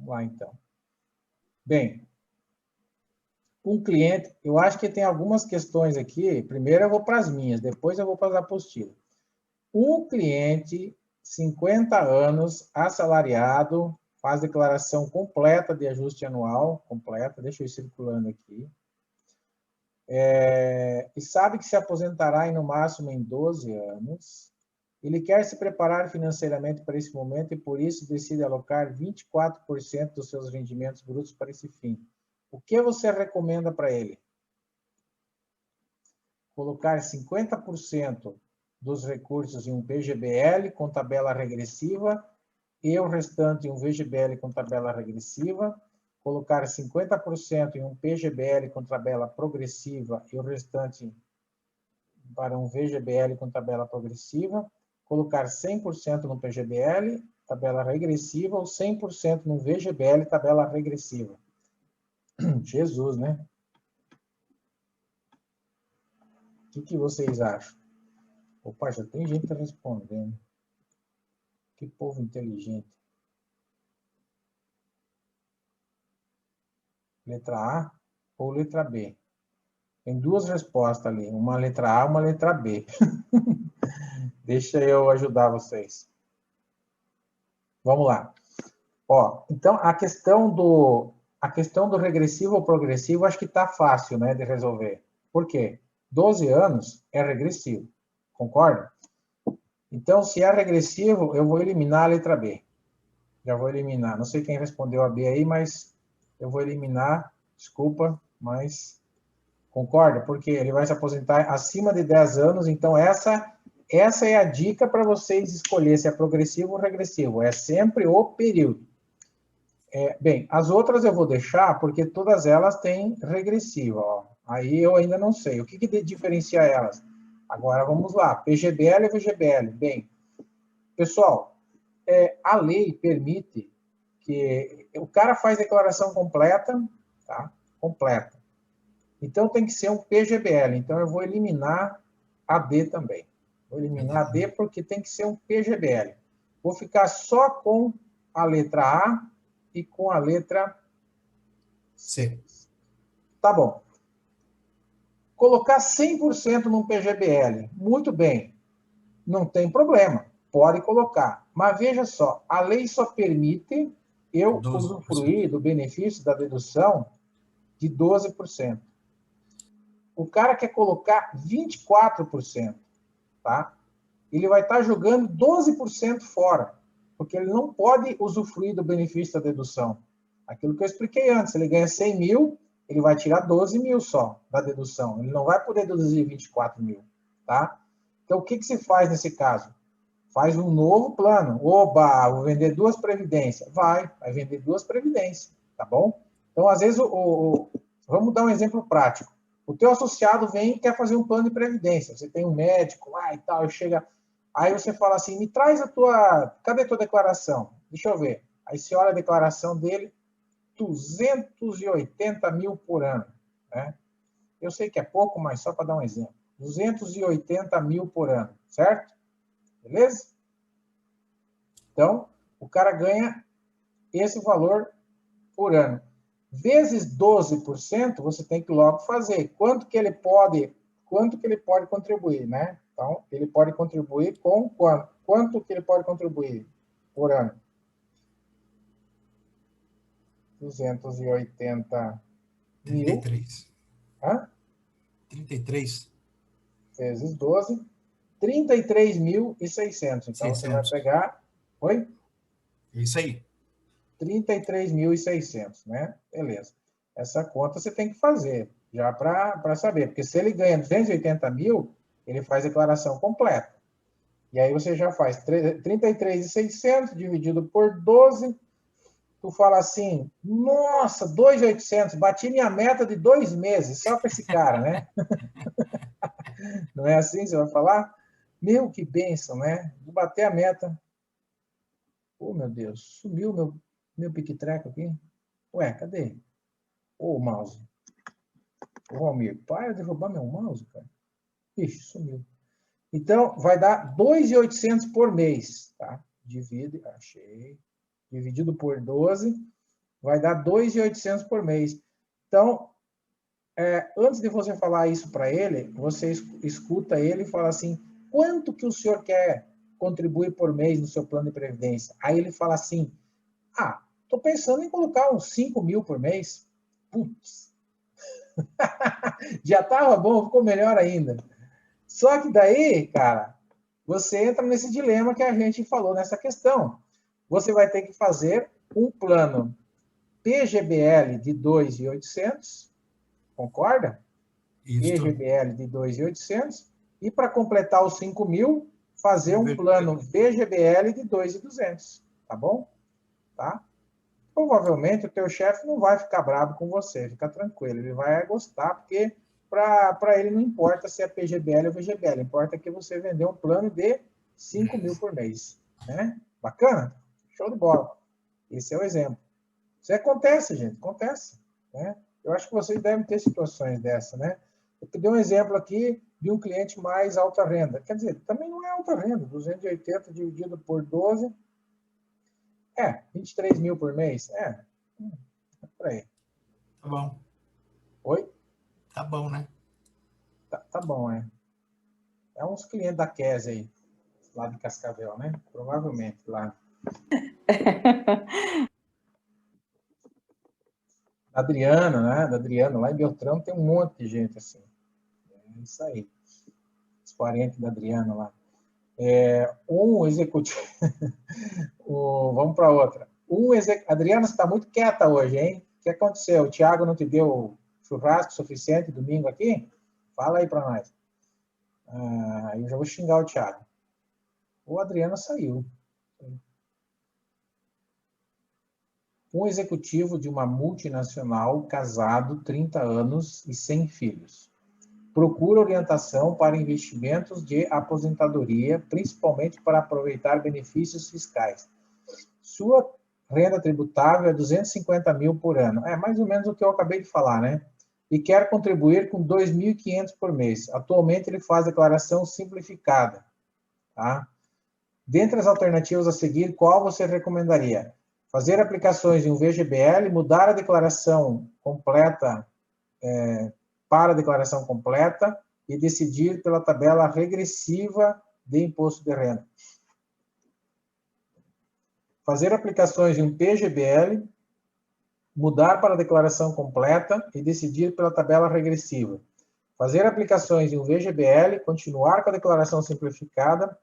lá, então. Bem, um cliente, eu acho que tem algumas questões aqui. Primeiro eu vou para as minhas, depois eu vou para as apostilas. Um cliente, 50 anos, assalariado, faz declaração completa de ajuste anual, completa, deixa eu ir circulando aqui. E sabe que se aposentará em, no máximo em 12 anos. Ele quer se preparar financeiramente para esse momento e, por isso, decide alocar 24% dos seus rendimentos brutos para esse fim. O que você recomenda para ele? Colocar 50% dos recursos em um PGBL com tabela regressiva e o restante em um VGBL com tabela regressiva, colocar 50% em um PGBL com tabela progressiva e o restante para um VGBL com tabela progressiva, colocar 100% no PGBL, tabela regressiva, ou 100% no VGBL, tabela regressiva. Jesus, né? O que vocês acham? Opa, já tem gente respondendo. Que povo inteligente. Letra A ou letra B? Tem duas respostas ali. Uma letra A, uma letra B. Deixa eu ajudar vocês. Vamos lá. Ó, então, a questão do regressivo ou progressivo, acho que está fácil, né, de resolver. Por quê? 12 anos é regressivo. Concorda? Então, se é regressivo, eu vou eliminar a letra B. Já vou eliminar. Não sei quem respondeu a B aí, mas eu vou eliminar. Desculpa, mas concorda? Porque ele vai se aposentar acima de 10 anos, então essa é a dica para vocês escolher se é progressivo ou regressivo. É sempre o período. Bem, as outras eu vou deixar porque todas elas têm regressiva. Ó. Aí eu ainda não sei. O que diferencia elas? Agora vamos lá. PGBL e VGBL. Bem, pessoal, a lei permite que o cara faz declaração completa, tá? Completa. Então tem que ser um PGBL. Então eu vou eliminar a D também. Vou eliminar a D porque tem que ser um PGBL. Vou ficar só com a letra A e com a letra C. Tá bom. Colocar 100% num PGBL. Muito bem. Não tem problema. Pode colocar. Mas veja só, a lei só permite eu 12%. Usufruir do benefício da dedução de 12%. O cara quer colocar 24%, tá? Ele vai estar jogando 12% fora, porque ele não pode usufruir do benefício da dedução. Aquilo que eu expliquei antes, ele ganha 100 mil, ele vai tirar 12 mil só da dedução. Ele não vai poder deduzir 24 mil, tá? Então, o que se faz nesse caso? Faz um novo plano. Oba, vou vender 2 previdências. Vai vender 2 previdências, tá bom? Então, às vezes, vamos dar um exemplo prático. O teu associado vem e quer fazer um plano de previdência. Você tem um médico lá e tal, chega... Aí você fala assim, me traz cadê a tua declaração? Deixa eu ver. Aí você olha a declaração dele, 280 mil por ano, né? Eu sei que é pouco, mas só para dar um exemplo. 280 mil por ano, certo? Beleza? Então, o cara ganha esse valor por ano. Vezes 12%, você tem que logo fazer. Quanto que ele pode contribuir, né? Então, ele pode contribuir com quanto? Quanto que ele pode contribuir por ano? 280 mil. 33. Hã? 33. Vezes 12. 33.600. Então, 600. Você vai pegar... Oi? Isso aí. 33.600, né? Beleza. Essa conta você tem que fazer, já para saber. Porque se ele ganha 280 mil, ele faz declaração completa. E aí você já faz 33.600 dividido por 12. Tu fala assim, nossa, 2.800, bati minha meta de 2 meses, só para esse cara, né? Não é assim que você vai falar? Meu, que bênção, né? Vou bater a meta. Oh, meu Deus, sumiu meu pique-treco aqui. Ué, cadê? Ô, mouse. Ô, amigo, para de roubar meu mouse, cara. Ixi, sumiu. Então, vai dar 2.800 por mês, tá? Achei. Dividido por 12. vai dar 2.800 por mês. Então, antes de você falar isso para ele, você escuta ele e fala assim, quanto que o senhor quer contribuir por mês no seu plano de previdência? Aí ele fala assim, estou pensando em colocar uns 5 mil por mês. Putz, já estava bom, ficou melhor ainda. Só que daí, cara, você entra nesse dilema que a gente falou nessa questão. Você vai ter que fazer um plano PGBL de 2.800, concorda? Isso. PGBL de 2.800, e para completar os 5 mil, fazer um plano VGBL de 2.200, tá bom? Tá? Provavelmente o teu chefe não vai ficar bravo com você, fica tranquilo, ele vai gostar, porque para ele não importa se é PGBL ou VGBL, importa que você vendeu um plano de 5 mil por mês, né? Bacana? Show de bola. Esse é o exemplo. Isso acontece, gente, acontece, né? Eu acho que vocês devem ter situações dessa, né? Eu dei um exemplo aqui de um cliente mais alta renda. Quer dizer, também não é alta renda, 280 dividido por 12, 23 mil por mês. Por aí. Tá bom. Oi? Tá bom, né? Tá bom, É uns clientes da Kes aí, lá de Cascavel, né? Provavelmente lá. Da Adriana, né? Da Adriana, lá em Beltrão tem um monte de gente assim. É isso aí. Os parentes da Adriana lá. Um executivo. Vamos para outra. Adriana, você está muito quieta hoje, hein? O que aconteceu? O Thiago não te deu churrasco suficiente domingo aqui? Fala aí para nós. Eu já vou xingar o Thiago. O Adriana saiu. Um executivo de uma multinacional, casado, 30 anos e sem filhos. Procura orientação para investimentos de aposentadoria, principalmente para aproveitar benefícios fiscais. Sua renda tributável é 250 mil por ano. É mais ou menos o que eu acabei de falar, né? E quer contribuir com 2.500 por mês. Atualmente ele faz declaração simplificada. Tá? Dentre as alternativas a seguir, qual você recomendaria? Fazer aplicações em um VGBL, mudar a declaração completa para a declaração completa e decidir pela tabela regressiva de imposto de renda. Fazer aplicações em um PGBL, mudar para a declaração completa e decidir pela tabela regressiva. Fazer aplicações em um VGBL, continuar com a declaração simplificada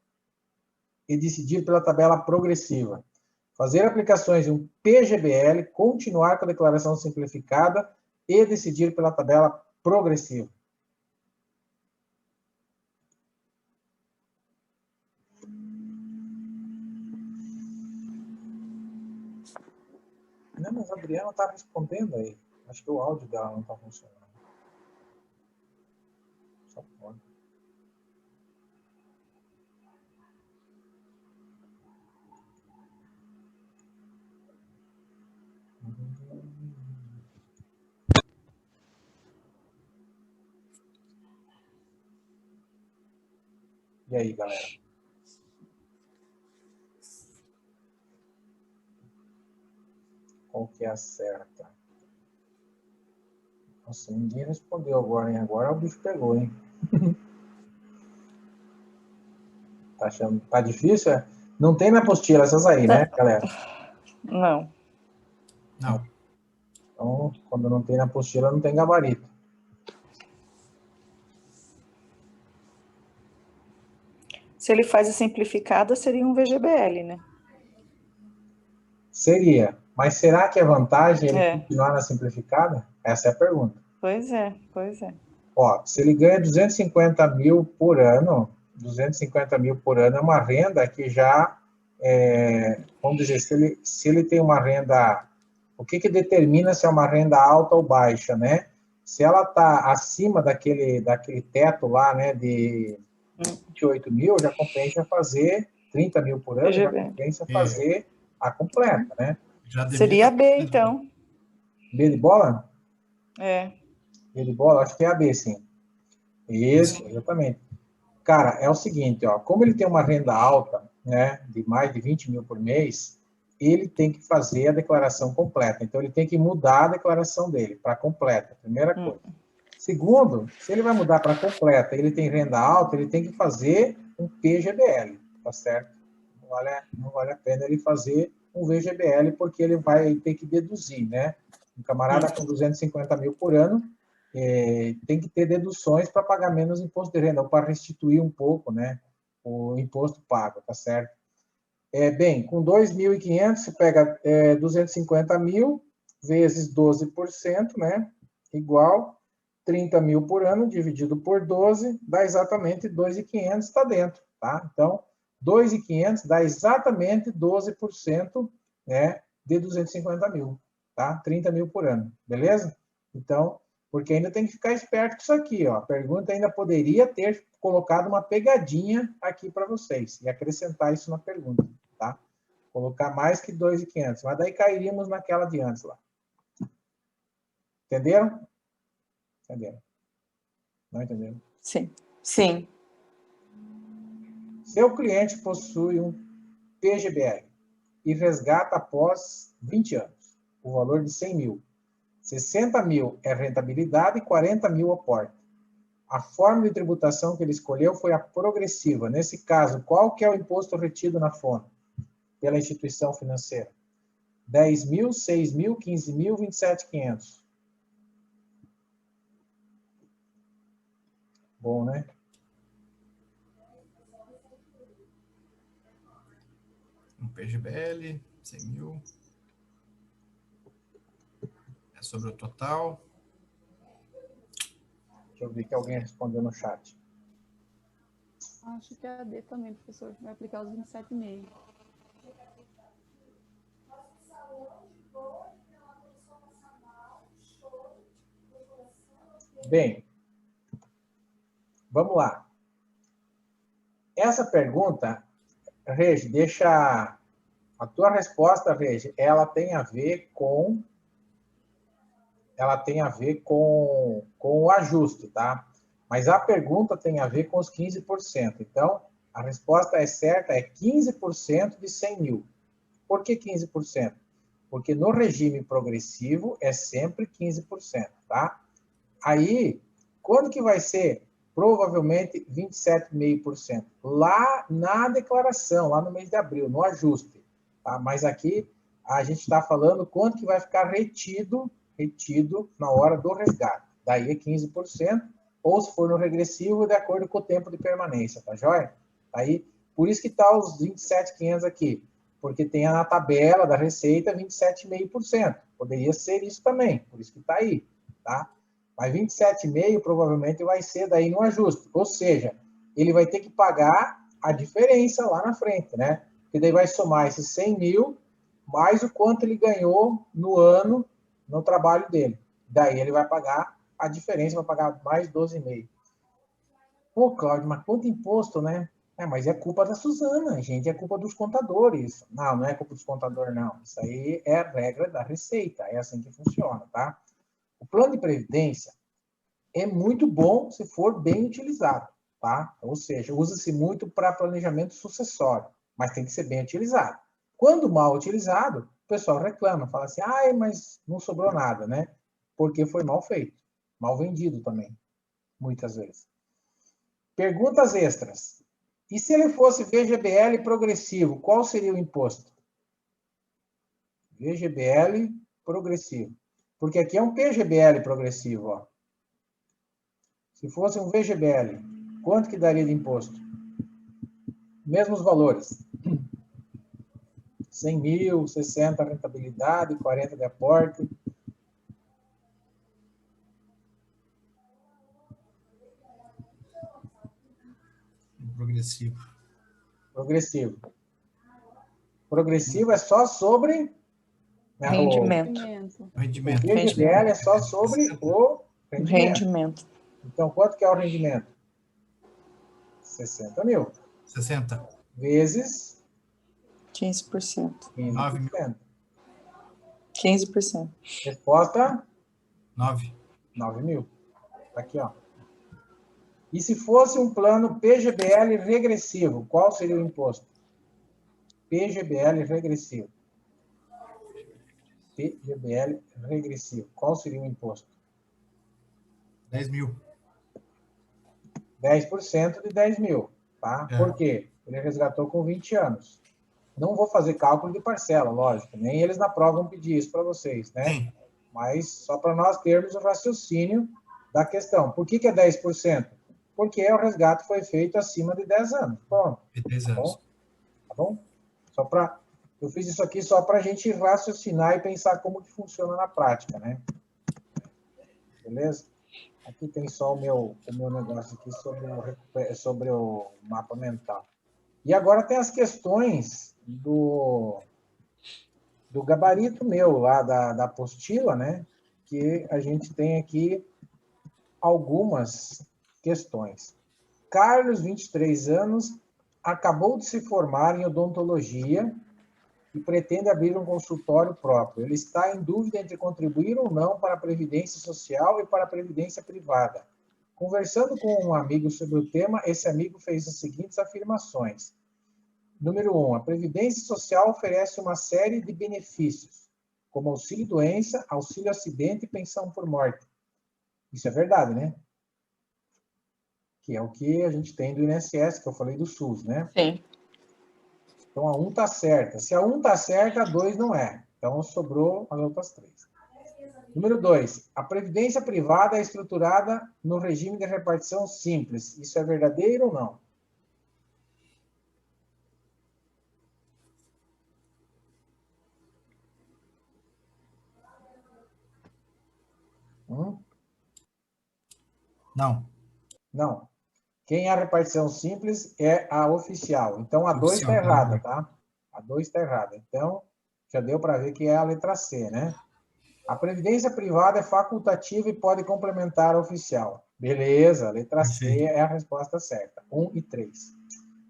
e decidir pela tabela progressiva. Fazer aplicações em um PGBL, continuar com a declaração simplificada e decidir pela tabela progressiva. Não, mas a Adriana está respondendo aí. Acho que o áudio dela não está funcionando. Só pode. E aí, galera? Qual que é a certa? Nossa, ninguém respondeu agora, hein? Agora o bicho pegou, hein? Tá difícil? É? Não tem na apostila essas aí, né, galera? Não. Não. Então, quando não tem na apostila, não tem gabarito. Se ele faz a simplificada, seria um VGBL, né? Seria. Mas será que é vantagem ele continuar na simplificada? Essa é a pergunta. Pois é, pois é. Ó, se ele ganha 250 mil por ano, 250 mil por ano é uma renda que já, vamos dizer, se ele tem uma renda, o que determina se é uma renda alta ou baixa, né? Se ela está acima daquele teto lá, né, de 28 mil, já compensa fazer 30 mil por ano, já compensa fazer a completa, né? Seria B, então. B de bola? B de bola? Acho que é a B, sim. Isso, exatamente. Cara, é o seguinte, ó, como ele tem uma renda alta, né, de mais de 20 mil por mês, ele tem que fazer a declaração completa. Então, ele tem que mudar a declaração dele para completa, primeira coisa. Segundo, se ele vai mudar para completa, ele tem renda alta, ele tem que fazer um PGBL, tá certo? Não vale a pena ele fazer um VGBL, porque ele vai ter que deduzir, né? Um camarada com 250 mil por ano tem que ter deduções para pagar menos imposto de renda, ou para restituir um pouco, né? O imposto pago, tá certo? Bem, com 2.500, você pega 250 mil vezes 12%, né? Igual 30 mil por ano, dividido por 12, dá exatamente 2.500, está dentro, tá? Então, 2.500 dá exatamente 12%, né, de 250 mil, tá? 30 mil por ano, beleza? Então, porque ainda tem que ficar esperto com isso aqui, ó. A pergunta ainda poderia ter colocado uma pegadinha aqui para vocês e acrescentar isso na pergunta, tá? Colocar mais que 2.500, mas daí cairíamos naquela de antes lá. Entenderam? Entenderam? Não entenderam? Sim. Sim. Seu cliente possui um PGBL e resgata após 20 anos, o valor de 100 mil. 60 mil é rentabilidade e 40 mil aporte. A forma de tributação que ele escolheu foi a progressiva. Nesse caso, qual que é o imposto retido na FONA pela instituição financeira? 10 mil, 6 mil, 15 mil, 27.500. Bom, né? Um PGBL, 100 mil. É sobre o total. Deixa eu ver que alguém respondeu no chat. Acho que é a D também, professor. Vai aplicar os 27,5. Bem, vamos lá. Essa pergunta, Regi, deixa a tua resposta, Regi, ela tem a ver com o ajuste, tá? Mas a pergunta tem a ver com os 15%. Então, a resposta certa é 15% de 100 mil. Por que 15%? Porque no regime progressivo é sempre 15%, tá? Aí, quando que vai ser? Provavelmente 27,5%. Lá na declaração, lá no mês de abril, no ajuste. Tá? Mas aqui a gente está falando quanto que vai ficar retido na hora do resgate. Daí é 15%, ou se for no regressivo, de acordo com o tempo de permanência, tá joia? Aí, por isso que está os 27.500 aqui, porque tem na tabela da Receita 27,5%. Poderia ser isso também, por isso que está aí, tá? Mas 27,5% provavelmente vai ser daí no ajuste. Ou seja, ele vai ter que pagar a diferença lá na frente, né? Porque daí vai somar esses 100 mil mais o quanto ele ganhou no ano no trabalho dele. Daí ele vai pagar a diferença, vai pagar mais 12,5%. Pô, Cláudio, mas quanto imposto, né? Mas é culpa da Suzana, gente, é culpa dos contadores. Não, não é culpa dos contadores, não. Isso aí é a regra da Receita, é assim que funciona, tá? O plano de previdência é muito bom se for bem utilizado, tá? Ou seja, usa-se muito para planejamento sucessório, mas tem que ser bem utilizado. Quando mal utilizado, o pessoal reclama, fala assim, mas não sobrou nada, né? Porque foi mal feito, mal vendido também, muitas vezes. Perguntas extras. E se ele fosse VGBL progressivo, qual seria o imposto? VGBL progressivo. Porque aqui é um PGBL progressivo, ó. Se fosse um VGBL, quanto que daria de imposto? Mesmos valores. 100 mil, 60 rentabilidade, 40 de aporte. Progressivo. Progressivo. Progressivo é só sobre... Rendimento. O VGBL é só sobre o rendimento. Então, quanto que é o rendimento? 60 mil. 60. Vezes... 15%. 15%. 15%. Resposta? 9 mil. Tá aqui, ó. E se fosse um plano PGBL regressivo, qual seria o imposto? PGBL regressivo. PGBL regressivo. Qual seria o imposto? 10 mil. 10% de 10 mil, tá? É. Por quê? Ele resgatou com 20 anos. Não vou fazer cálculo de parcela, lógico, nem eles na prova vão pedir isso para vocês, né? Sim. Mas só para nós termos o raciocínio da questão. Por que é 10%? Porque o resgate foi feito acima de 10 anos. Pronto. E 10 Tá anos. bom? Tá bom? Só para... Eu fiz isso aqui só para a gente raciocinar e pensar como que funciona na prática, né? Beleza? Aqui tem só o meu negócio aqui sobre o mapa mental. E agora tem as questões do gabarito meu lá, da apostila, né? Que a gente tem aqui algumas questões. Carlos, 23 anos, acabou de se formar em odontologia e pretende abrir um consultório próprio. Ele está em dúvida entre contribuir ou não para a Previdência Social e para a Previdência Privada. Conversando com um amigo sobre o tema, esse amigo fez as seguintes afirmações. Número 1, a Previdência Social oferece uma série de benefícios, como auxílio-doença, auxílio-acidente e pensão por morte. Isso é verdade, né? Que é o que a gente tem do INSS, que eu falei do SUS, né? Sim. Então, a 1 está certa. Se a 1 está certa, a 2 não é. Então, sobrou as outras 3. Número 2. A previdência privada é estruturada no regime de repartição simples. Isso é verdadeiro ou não? Não. Não. Quem é a repartição simples é a oficial. Então, a 2 está Oficial, errada, tá? tá? A 2 está errada. Então, já deu para ver que é a letra C, né? A previdência privada é facultativa e pode complementar a oficial. Beleza, a letra C é a resposta certa. 1 e 3.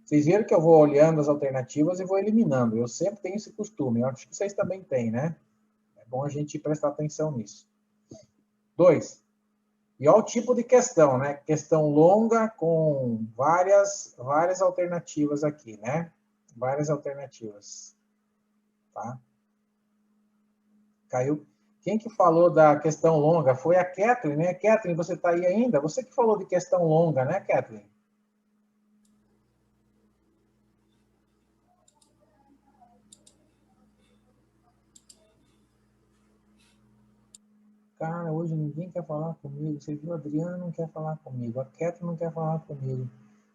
Vocês viram que eu vou olhando as alternativas e vou eliminando. Eu sempre tenho esse costume. Eu acho que vocês também têm, né? É bom a gente prestar atenção nisso. 2. E olha o tipo de questão, né? Questão longa com várias alternativas aqui, né? Várias alternativas. Tá? Caiu. Quem que falou da questão longa? Foi a Kathleen, né? Kathleen, você está aí ainda? Você que falou de questão longa, né, Kathleen? Cara, hoje ninguém quer falar comigo. Você viu, a Adriana não quer falar comigo. A Kathleen não quer falar comigo.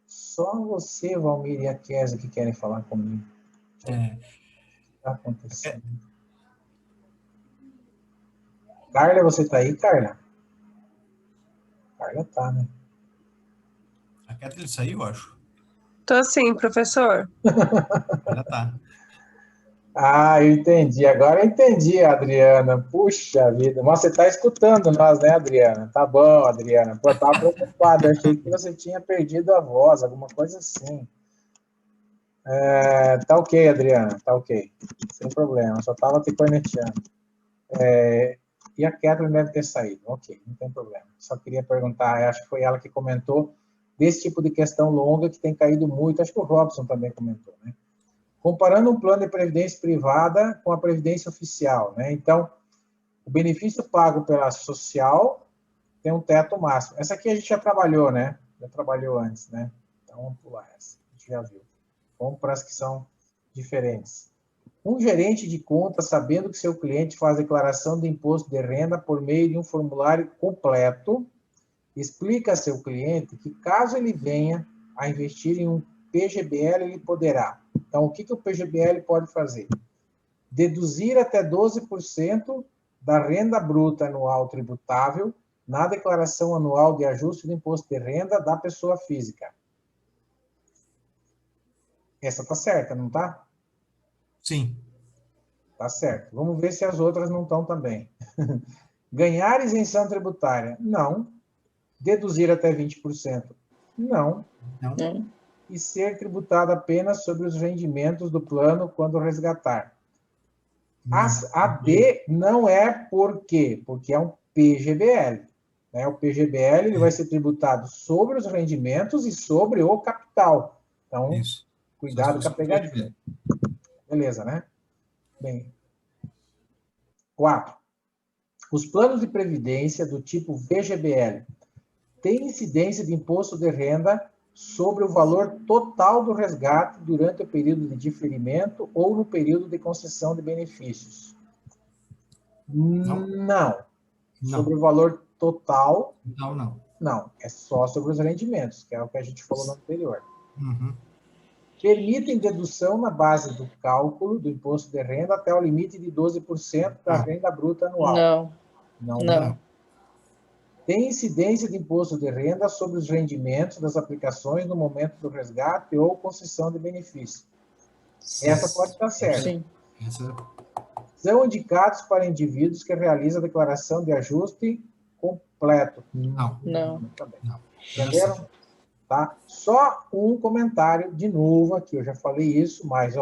Só você, Valmir e a Kézia que querem falar comigo. O que está acontecendo? Carla, você está aí, Carla? Carla tá, né? A Kathleen saiu, eu acho. Tô sim, professor. Ela tá. Ah, eu entendi. Agora eu entendi, Adriana. Puxa vida. Mas você está escutando nós, né, Adriana? Tá bom, Adriana. Pô, eu estava preocupado. Eu achei que você tinha perdido a voz, alguma coisa assim. Tá ok, Adriana. Tá ok. Sem problema. Só estava te corneteando. E a Kathleen deve ter saído. Ok, não tem problema. Só queria perguntar, acho que foi ela que comentou desse tipo de questão longa que tem caído muito. Acho que o Robson também comentou, né? Comparando um plano de previdência privada com a previdência oficial, né? Então, o benefício pago pela social tem um teto máximo. Essa aqui a gente já trabalhou, né? Já trabalhou antes, né? Então, vamos pular essa. A gente já viu. Vamos para as que são diferentes. Um gerente de conta, sabendo que seu cliente faz declaração de imposto de renda por meio de um formulário completo, explica a seu cliente que, caso ele venha a investir em um PGBL, ele poderá. Então, o que o PGBL pode fazer? Deduzir até 12% da renda bruta anual tributável na declaração anual de ajuste do imposto de renda da pessoa física. Essa está certa, não está? Sim. Tá certo. Vamos ver se as outras não estão também. Ganhar isenção tributária? Não. Deduzir até 20%? Não. Não. E ser tributado apenas sobre os rendimentos do plano quando resgatar? A D não é por quê? Porque é um PGBL. Né? O PGBL ele vai ser tributado sobre os rendimentos e sobre o capital. Então, isso. Cuidado com a pegadinha. Beleza, né? Bem. 4. Os planos de previdência do tipo VGBL têm incidência de imposto de renda sobre o valor total do resgate durante o período de diferimento ou no período de concessão de benefícios? Não. Sobre o valor total? Não. É só sobre os rendimentos, que é o que a gente falou no anterior. Uhum. Permitem dedução na base do cálculo do imposto de renda até o limite de 12% da renda bruta anual? Não. Tem incidência de imposto de renda sobre os rendimentos das aplicações no momento do resgate ou concessão de benefício? Essa pode estar certa. Sim. São indicados para indivíduos que realizam a declaração de ajuste completo? Não. Entenderam? Tá? Só um comentário de novo aqui, eu já falei isso, mas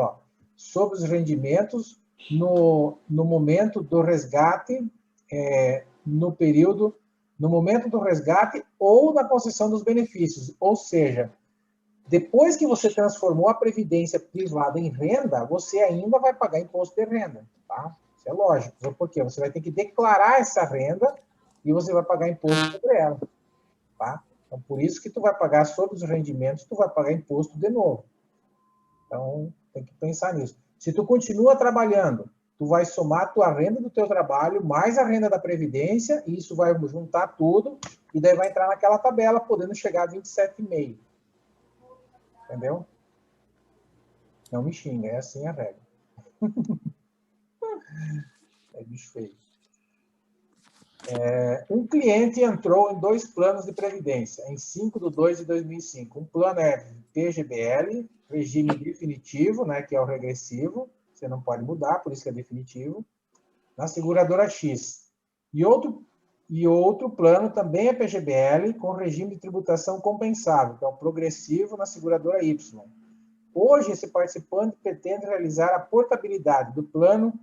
sobre os rendimentos no momento do resgate, no momento do resgate ou na concessão dos benefícios. Ou seja, depois que você transformou a previdência privada em renda, você ainda vai pagar imposto de renda, tá? Isso é lógico. Por quê? Você vai ter que declarar essa renda e você vai pagar imposto sobre ela, tá? Então, por isso que tu vai pagar sobre os rendimentos, tu vai pagar imposto de novo. Então, tem que pensar nisso. Se tu continua trabalhando, tu vai somar a tua renda do teu trabalho, mais a renda da Previdência, e isso vai juntar tudo, e daí vai entrar naquela tabela, podendo chegar a 27,5. Entendeu? Não me xinga, é assim a regra. É bicho feio. Um cliente entrou em 2 planos de previdência, em 5/2/2005. Um plano é PGBL, regime definitivo, né, que é o regressivo, você não pode mudar, por isso que é definitivo, na seguradora X. E outro plano também é PGBL, com regime de tributação compensável, que é o progressivo na seguradora Y. Hoje, esse participante pretende realizar a portabilidade do plano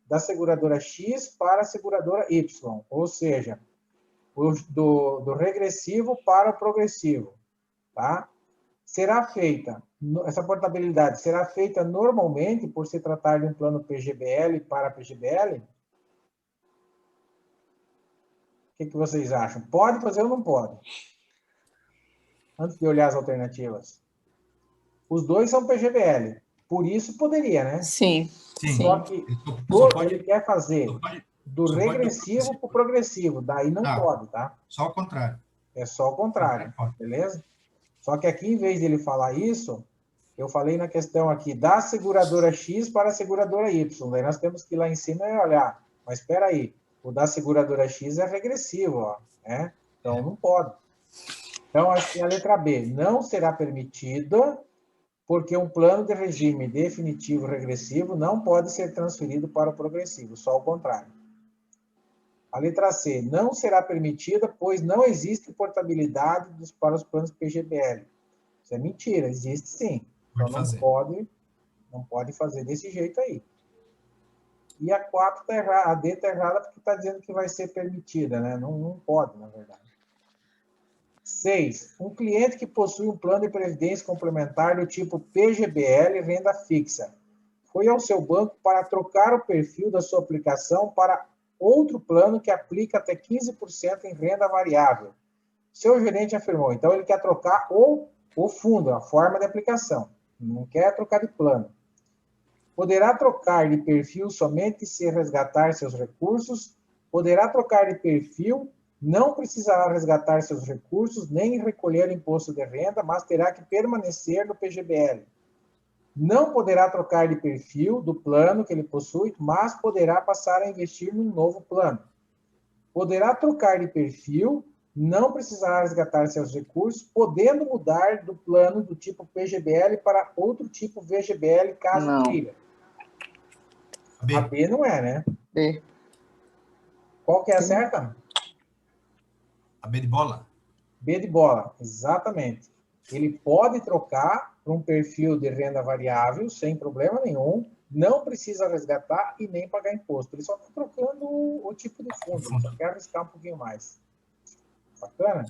da seguradora X para a seguradora Y, ou seja, do regressivo para o progressivo, tá? Essa portabilidade será feita normalmente por se tratar de um plano PGBL para PGBL? O que vocês acham? Pode fazer ou não pode? Antes de olhar as alternativas. Os dois são PGBL, por isso poderia, né? Sim. Só que ele quer fazer do regressivo para o progressivo, daí não pode, tá? Só o contrário. É só o contrário, beleza? Só que aqui, em vez de ele falar isso, eu falei na questão aqui, da seguradora X para a seguradora Y. Daí nós temos que ir lá em cima e olhar. Mas espera aí, o da seguradora X é regressivo, ó, né? Então não pode. Então, assim, a letra B não será permitida, porque um plano de regime definitivo regressivo não pode ser transferido para o progressivo, só o contrário. A letra C, não será permitida, pois não existe portabilidade para os planos PGBL. Isso é mentira, existe sim. Então não pode fazer desse jeito aí. E a 4 está errada, a D está errada porque está dizendo que vai ser permitida, né? Não pode, na verdade. 6. Um cliente que possui um plano de previdência complementar do tipo PGBL renda fixa foi ao seu banco para trocar o perfil da sua aplicação para outro plano que aplica até 15% em renda variável. Seu gerente afirmou, então ele quer trocar o fundo, a forma de aplicação, não quer trocar de plano. Poderá trocar de perfil somente se resgatar seus recursos, poderá trocar de perfil, não precisará resgatar seus recursos, nem recolher imposto de renda, mas terá que permanecer no PGBL. Não poderá trocar de perfil do plano que ele possui, mas poderá passar a investir num novo plano. Poderá trocar de perfil, não precisará resgatar seus recursos, podendo mudar do plano do tipo PGBL para outro tipo VGBL, caso queira. A B não é, né? B. Qual que é a certa? A B de bola? B de bola, exatamente. Ele pode trocar para um perfil de renda variável, sem problema nenhum, não precisa resgatar e nem pagar imposto. Ele só está trocando o tipo de fundo, ele só quer arriscar um pouquinho mais. Bacana?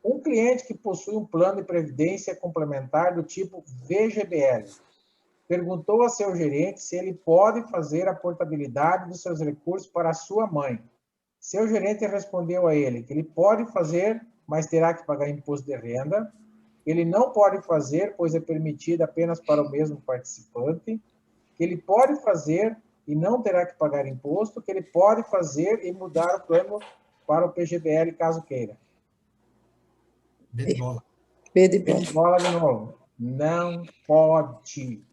Um cliente que possui um plano de previdência complementar do tipo VGBL perguntou a seu gerente se ele pode fazer a portabilidade dos seus recursos para a sua mãe. Seu gerente respondeu a ele que ele pode fazer, mas terá que pagar imposto de renda. Ele não pode fazer, pois é permitido apenas para o mesmo participante. Que ele pode fazer e não terá que pagar imposto. Que ele pode fazer e mudar o plano para o PGBL, caso queira. B de bola. B de bola. Bola de novo. Não pode.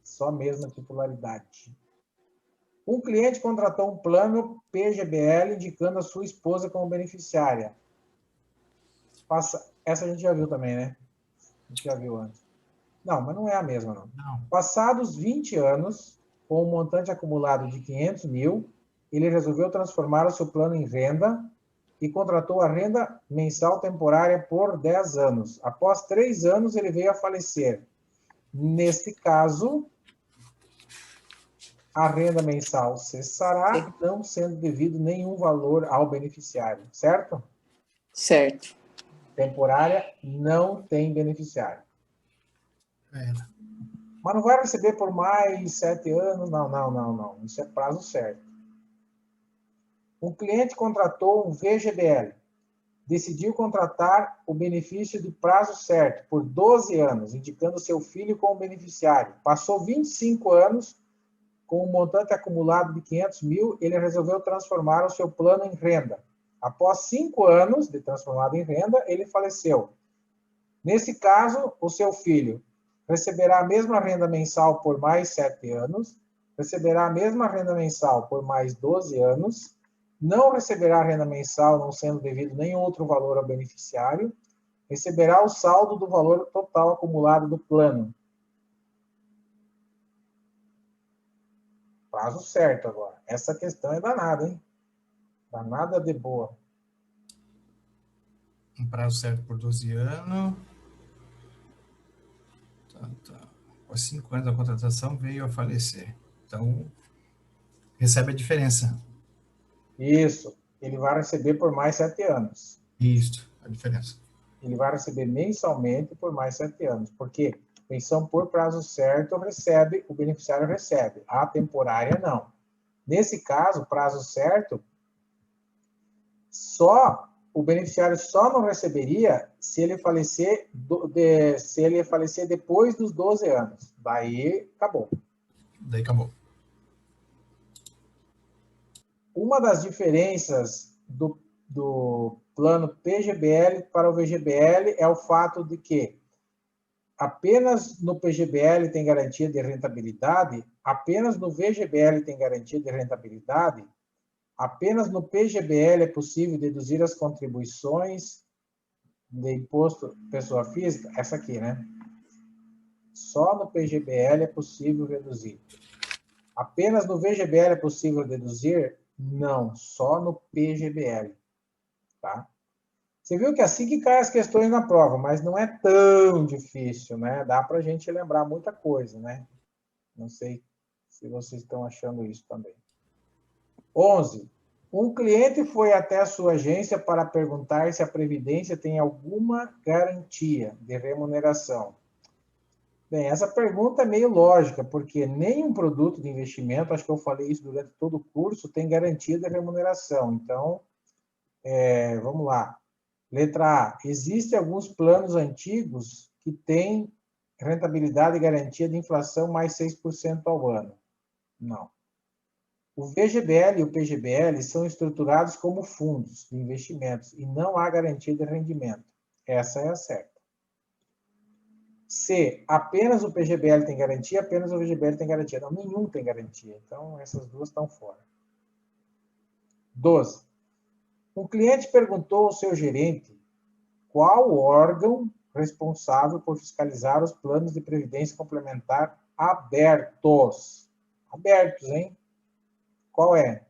Só mesmo a titularidade. Um cliente contratou um plano PGBL indicando a sua esposa como beneficiária. Essa a gente já viu também, né? A gente já viu antes. Não, mas não é a mesma, não. Não. Passados 20 anos, com um montante acumulado de 500 mil, ele resolveu transformar o seu plano em renda e contratou a renda mensal temporária por 10 anos. Após 3 anos, ele veio a falecer. Neste caso, a renda mensal cessará, não sendo devido nenhum valor ao beneficiário, certo? Certo. Temporária não tem beneficiário. Era. Mas não vai receber por mais 7 anos? Não. Isso é prazo certo. Um cliente contratou um VGBL. Decidiu contratar o benefício de prazo certo por 12 anos, indicando seu filho como beneficiário. Passou 25 anos, com um montante acumulado de 500 mil, ele resolveu transformar o seu plano em renda. Após 5 anos de transformado em renda, ele faleceu. Nesse caso, o seu filho receberá a mesma renda mensal por mais 7 anos, receberá a mesma renda mensal por mais 12 anos, não receberá renda mensal, não sendo devido nenhum outro valor ao beneficiário, receberá o saldo do valor total acumulado do plano. Prazo certo agora. Essa questão é danada, hein? Danada de boa. Um prazo certo por 12 anos. Tá. Após 5 anos da contratação, veio a falecer. Então, recebe a diferença. Isso. Ele vai receber por mais 7 anos. Isso, a diferença. Ele vai receber mensalmente por mais 7 anos. Porque pensão por prazo certo recebe, o beneficiário recebe. A temporária, não. Nesse caso, prazo certo, o beneficiário só não receberia se ele falecer, depois dos 12 anos. Daí, acabou. Daí acabou. Uma das diferenças do plano PGBL para o VGBL é o fato de que apenas no PGBL tem garantia de rentabilidade, apenas no VGBL tem garantia de rentabilidade, apenas no PGBL é possível deduzir as contribuições de imposto pessoa física, essa aqui, né? Só no PGBL é possível reduzir. Apenas no VGBL é possível deduzir? Não, só no PGBL. Tá? Você viu que assim que caem as questões na prova, mas não é tão difícil, né? Dá para a gente lembrar muita coisa, né? Não sei se vocês estão achando isso também. 11. Um cliente foi até a sua agência para perguntar se a Previdência tem alguma garantia de remuneração. Bem, essa pergunta é meio lógica, porque nenhum produto de investimento, acho que eu falei isso durante todo o curso, tem garantia de remuneração. Então, vamos lá. Letra A. Existem alguns planos antigos que têm rentabilidade e garantia de inflação mais 6% ao ano. Não. O VGBL e o PGBL são estruturados como fundos de investimentos e não há garantia de rendimento. Essa é a certa. C. Apenas o PGBL tem garantia, apenas o VGBL tem garantia. Não, nenhum tem garantia. Então, essas duas estão fora. 12. Um cliente perguntou ao seu gerente qual órgão responsável por fiscalizar os planos de previdência complementar abertos. Abertos, hein? Qual é?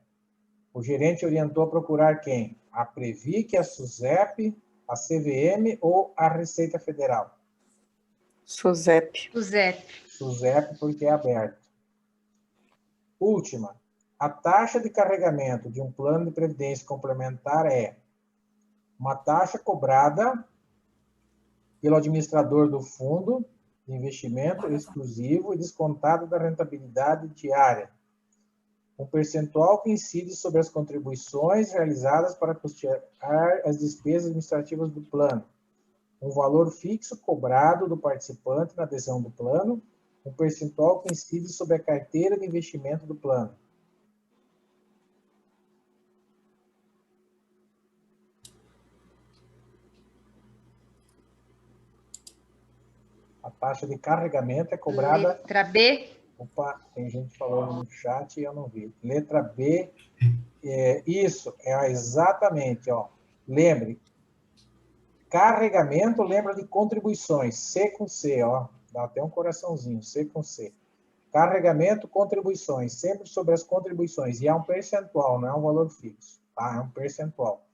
O gerente orientou a procurar quem? A Previc, a SUSEP, a CVM ou a Receita Federal? SUSEP. SUSEP, porque é aberto. Última. A taxa de carregamento de um plano de previdência complementar é uma taxa cobrada pelo administrador do fundo de investimento exclusivo e descontado da rentabilidade diária. Um percentual que incide sobre as contribuições realizadas para custear as despesas administrativas do plano. Um valor fixo cobrado do participante na adesão do plano. Um percentual que incide sobre a carteira de investimento do plano. A taxa de carregamento é cobrada... Letra B. Opa, tem gente falando no chat e eu não vi. Letra B, isso, exatamente, ó. Lembre, carregamento lembra de contribuições, C com C, ó. Dá até um coraçãozinho, C com C. Carregamento, contribuições, sempre sobre as contribuições. E é um percentual, não é um valor fixo, tá? É um percentual.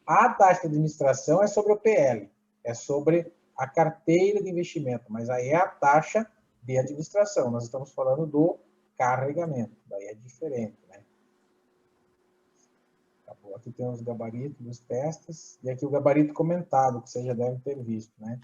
A taxa de administração é sobre o PL, é sobre a carteira de investimento, mas aí é a taxa de administração. Nós estamos falando do carregamento, daí é diferente, né? Aqui tem os gabaritos dos testes, e aqui o gabarito comentado, que você já deve ter visto, né?